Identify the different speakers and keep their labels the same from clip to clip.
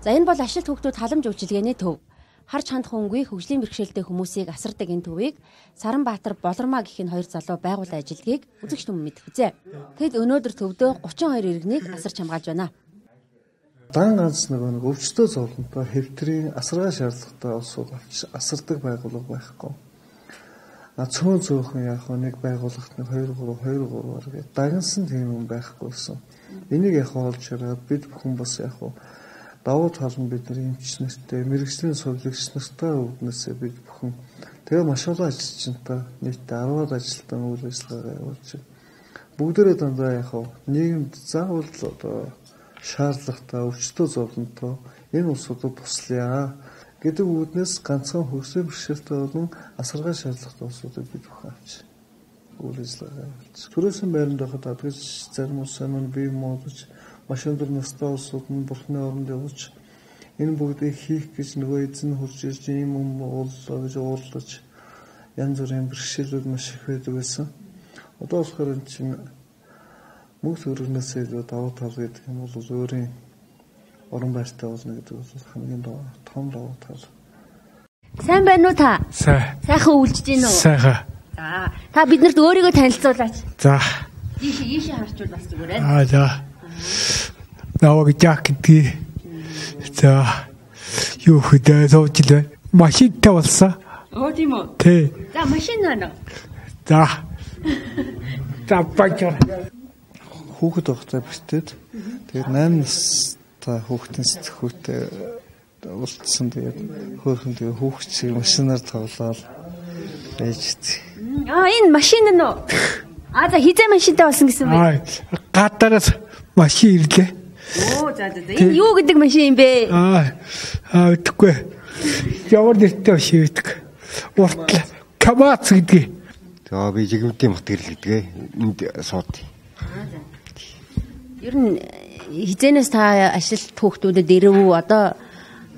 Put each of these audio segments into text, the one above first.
Speaker 1: За энэ бол ажилт хүүхдүүд халамж үйлчилгээний төв. Харж хандах үнгүй хөгжлийн бэрхшээлтэй хүмүүсийг асардаг энэ төвийг Саранбаатар Болормаа гэх энэ хоёр залуу байгуулсан ажилтгийг үзэгч түмэн мэдэх үзье. Тэд өнөөдөр төвдөө 32 иргэнийг асарч хамгаалж байна.
Speaker 2: Дан ганц нэг өвчтөө зовлонтой хэвтрийн асаргаа шаардлагатай улсууд авч асардаг байгууллага байхгүй. Цөөн цөөхөн яг нэг байгууллагт 2 3 гэдэг дагнсан тийм юм байхгүйсэн. Энийг яг олж хараад бид бүхэн бас яг давуу тал нь бидний эмч нартай, мэрэгжлийн сувлагч нартай үүднээсээ бид бүхэн тэгээ маш олон ажилчинтай нийтдээ 10-аад ажилтан үйл ажиллагаа явуулж бүгдээрээ дандаа яг нийгэмд заавал шаардлагатай өвчтөө зовлонтой энэ улсуудад туслая гэдэг үүднээс ганцхан хөгжлийн бэрхшээлтэй болон асаргаа шаардлагатай улсуудыг бид бүхэн авч үйл ажиллагаа явуулж. Төрөөсөн байранд байхад адгаж зарим улсаа мань бие модож маш өндөр настай улсууд нь бурхны оронд явж энэ бүгдийг хийх гэж нөгөө эзэн хурж ирж ийм юм ууллаа гэж уурлаж янз бүрийн бэрхшээлүүд маш их байдаг байсан. Одоо болохоор энэ чинь мөнгө төгрөгнөөсөө илүү давуу тал гэдэг юм бол өөрийн орон байртай болно гэдэг бол хамгийн том давуу тал.
Speaker 1: Сайн байна уу та? Сайхан үйлжж гин үү?
Speaker 3: Сайхан.
Speaker 1: За та биднэрт өөрийгөө танилцуулаач.
Speaker 3: За.
Speaker 1: Ийшээ харчвал бас зүгээр ээ.
Speaker 3: За. Наваг жакетий. За. Юу хөдөө сууж л байна. Машинтай болсон.
Speaker 1: Тийм үү?
Speaker 3: Тий.
Speaker 1: За машин байна уу?
Speaker 3: За. За бачаар.
Speaker 2: Хүүхэд байхдаа бэртээд тэгээд 8 настай хүүхдийн сэтгхүүтэй уулзсан. Тэгээд хөөхөн тэгээд хүүхчийг машинаар тавлаад байж ицээ.
Speaker 1: Энэ машин нь үү? За хизээ машинтай болсон гэсэн бэ?
Speaker 3: Гадаараас машин ирлээ.
Speaker 1: За. Энэ юу гэдэг машин юм бэ?
Speaker 3: Үгүй. Ямар нэртэй машин гэдэг. Уртлаа. Камац гэдэг.
Speaker 4: За би жигмтийн мотгэрл гэдгээ энд сууд.
Speaker 1: Ер нь хизэнээс та ажилт хүүхдүүдэд ирв одоо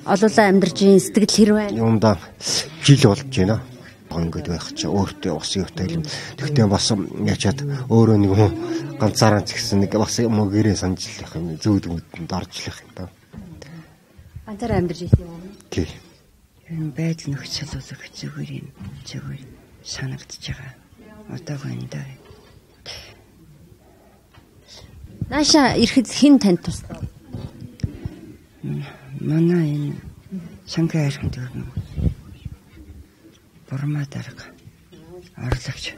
Speaker 1: олуулаа амьдарч сэтгэл хэр байна?
Speaker 4: Юмдаа жил болж байна. Ингээд байх чи өөртөө бас юутай юм. Тэгтээ бас ячаад өөрөө нэг хүн ганцаараа ч гэсэн нэг бас юм гэрээ санджлах юм зүүдмэдэнд оржлох юм даа.
Speaker 1: Ганцаараа амьдарч ирэх юм уу?
Speaker 4: Тий.
Speaker 5: Энэ байдал нөхцөл үзэх зүгээр санагдаж байгаа. Одоогүй энэ даа.
Speaker 1: Нааша ирэхэд хэн танд туслав?
Speaker 5: Манай энэ сангийн хайрхан дөрөв. Бурмаа дарга. Орлогч.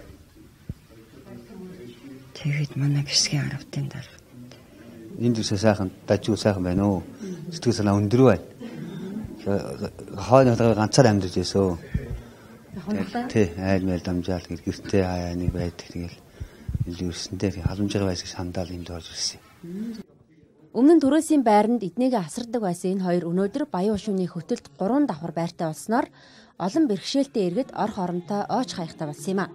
Speaker 5: Тэгээд манай гисгийн аравтын дарга.
Speaker 6: Энд үсээ сайхан, дажгүй сайхан байна уу? Сэтгэл санаа өндөр байна. Хойно ганцаар амьдарч байсан. Тий, айл мэл дамжаал гэртээ хаяа нэг байдаг. Тэгэл илүүрсэндээ халамжаар байсан сандаал энд орж ирсэн.
Speaker 1: Өмнө нь Төрөөсийн байранд эднийгээ асардаг байсан энэ хоёр өнөөдөр Баян Ушууны хөтөлд 3 давхар байртай болсноор олон бэрхшээлтэй иргэд ор хоронтой ойч хаягтай болсон юм а.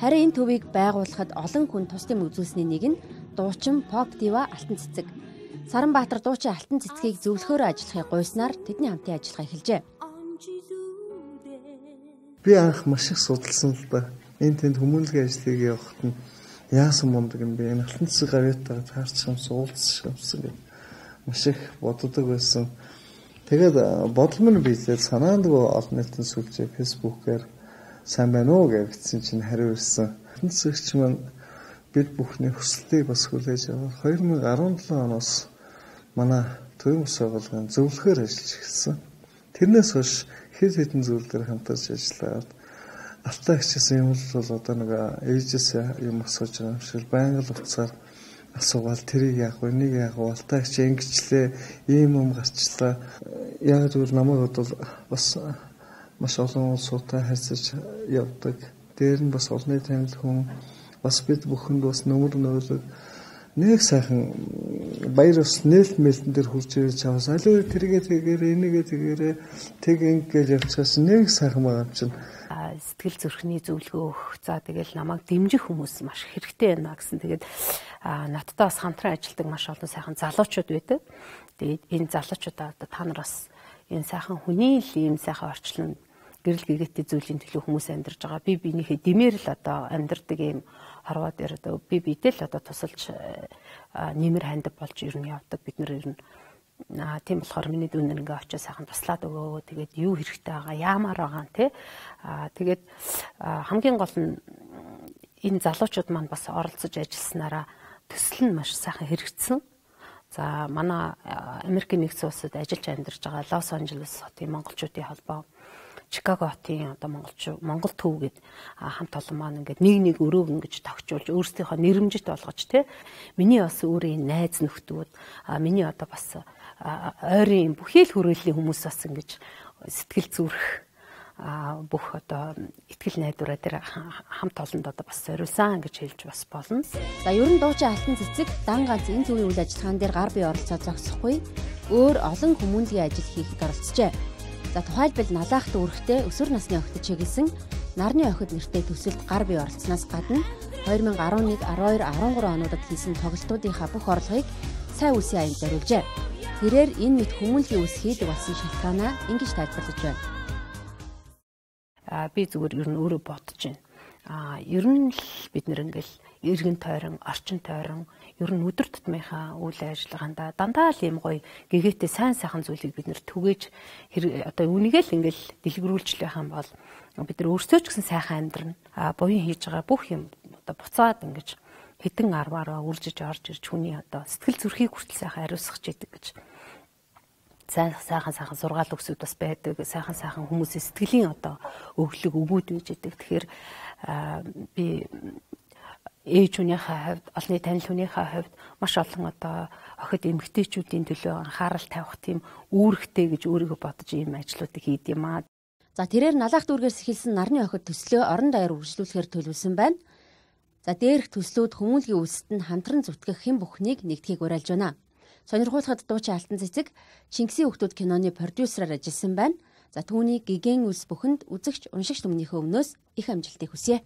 Speaker 1: Харин энэ төвийг байгуулахад олон хүн тусдын үзүүлсний нэг нь дуучин Pop Diva Алтан Цэцэг. Саранбаатар дуучин Алтан Цэцгийг зөвлөхөөр ажиллахыг гуйснаар тэдний хамтын ажиллагаа эхэлжээ.
Speaker 2: Би анх маш их судалсан л да. Энэ тэнд хүмүүнлэгийн ажлыг явахад нь яасан мундаг юм бэ? Энэ Алтан Цэцэг гавьяатаа таарч юмсан уулзсан гэдэг маш их боддог байсан. Тэгээд бодлого нь биелээд санаандгүй олон нийтийн сүлжээ фэйсбүүкээр сайн байна уу гэсэн чинь хариу ирсэн. Алтан Цэцэгч маань бид бүхний хүслийг бас хүлээж аваад 2017 оноос манай төвийн ус байгууллагын зөвлөхөөр ажиллаж эхэлсэн. Тэрнээс хойш хэд хэдэн зүйл дээр хамтарч ажиллаад алтаа хичээсэн юм бол одоо нэг ээжээс юм асууж байгаа юм шиг байнга л уцаар асуугаал тэрийг яах вэ, энийг яах вэ, алтаа хичээ ингэчлээ, ийм юм гарчлаа. Яг зөвл намайг бол бас маш олон улсуудтай харьцаж явдаг. Дээр нь бас олонний танил хүн бас бид бүхэнд бас нөмөр нөөлөг нэг сайхан баяр ус нээлт мэлтэн дээр хурж ирж чаваас алуу тэргээ тэгээрээ энийгээ тэгээрээ тэг ингээл явцгаас нэг сайхан байгаа чинь
Speaker 7: сэтгэл зүрхний зөвлөгөө өгөх. За тэгэл намайг дэмжих хүмүүс маш хэрэгтэй байна гэсэн. Тэгээд надтай бас хамтран ажилладаг маш олон сайхан залуучууд байдаг. Тэгээд энэ залуучуудаа одоо та нар бас энэ сайхан хүний л ийм сайхан орчлон гэрэл гэгээтэй зүйлийн төлөө хүмүүс амьдарч байгаа. Би биенийхээ дэмээр л одоо амьдардаг ийм хорвоо дээр одоо би бидээл одоо тусалж нэмэр хандив болж ер нь явдаг. Бид нэр ер нь Тийм болохоор миний дүүнэр ингээ очиж сайхан туслаад өгөө. Тэгээд юу хэрэгтэй байгаа, яамаар байгаа тий. Тэгээд хамгийн гол нь энэ залуучууд маань бас оролцож ажилласнараа төсөл нь маш сайхан хэрэгжсэн. За манай Америкийн нэгдсэн улсад ажиллаж амьдарч байгаа Лос Анжелес хотын монголчуудын холбоо, Чикаго хотын одоо Монгол төв гээд хамт олон маань ингээд нэг өрөөг ингэж тогтжуулж өөрсдийнхөө нэрэмжит болгож тий. Миний бас өөрийн найз нөхдүүд, миний одоо бас ойрын бүхий л хүрээллийн хүмүүс бас ингэж сэтгэл зүрх бүх одоо итгэл найдвараа дээр хамт олонд одоо бас зориулсан гэж хэлж бас болно.
Speaker 1: За ер нь дуучин алтан цэцэг дан ганц энэ төвийн үйл ажиллагаан дээр гар бие оролцоо зогсохгүй өөр олон хүмүүнлэгийн ажил хийхэд оролцжээ. За тухайлбал налаах дүүрэгтээ өсвөр насны охидод чиглэсэн нарны охид нэртэй төсөлд гар бие оролцсноос гадна 2011, 12, 13 онуудад хийсэн тоглолтуудынхаа бүх орлогыг сайн үсгийн аянд зориулжээ. Тэрээр энэ мэт хүмүүнлэгийн үс хийдэг болсон шалтгаанаа ингэж тайлбарлаж байна.
Speaker 7: Би зүгээр ер нь өөрөө бодож байна. Ер нь л бид нэр ингээл эргэн тойрон, орчин тойрон ер нь өдөр тутмынхаа үйл ажиллагаанда дандаа л юм гоё гэгээтэй сайн сайхан зүйлийг бид нэр түгээж одоо үнийгээ л ингээл дэлгэрүүлж байгаа юм бол бид нар өөрсдөө ч гэсэн сайхан амьдрна. Буян хийж байгаа бүх юм одоо буцаад ингэж хэдэн арваараа үржиж орж ирж хүний одоо сэтгэл зүрхийг хүртэл сайхан ариусгах гэдэг гэж. Сайхан сургаал өгсөд бас байдаг. Сайхан хүмүүсийн сэтгэлийн одоо өглөг өгөөд үйж идэг. Тэгэхээр би ээж хүнийхээ хувьд, олонний танил хүнийхээ хувьд маш олон одоо охид эмэгтэйчүүдийн төлөө анхаарал тавих тийм үүрэгтэй гэж өөрийгөө бодож ийм ажлуудыг хийд юм аа.
Speaker 1: За тэрээр налаах дүүргээс эхэлсэн нарны охид төслөө орон даяар үргэлжлүүлэхээр төлөвлөсөн байна. За дээрх төслүүд хүмүүнлэгийн үлсэд нь хамтран зүтгэх хэн бүхнийг нэгдхийг уриалж байна. Сонирхуулахад дуучин алтан цэцэг Чингисийн хүүхдүүд киноны продюсераар ажилласан байна. За түүний гигэн үлс бүхэнд үзэгч уншигч түмнийхээ өмнөөс их амжилтыг хүсье.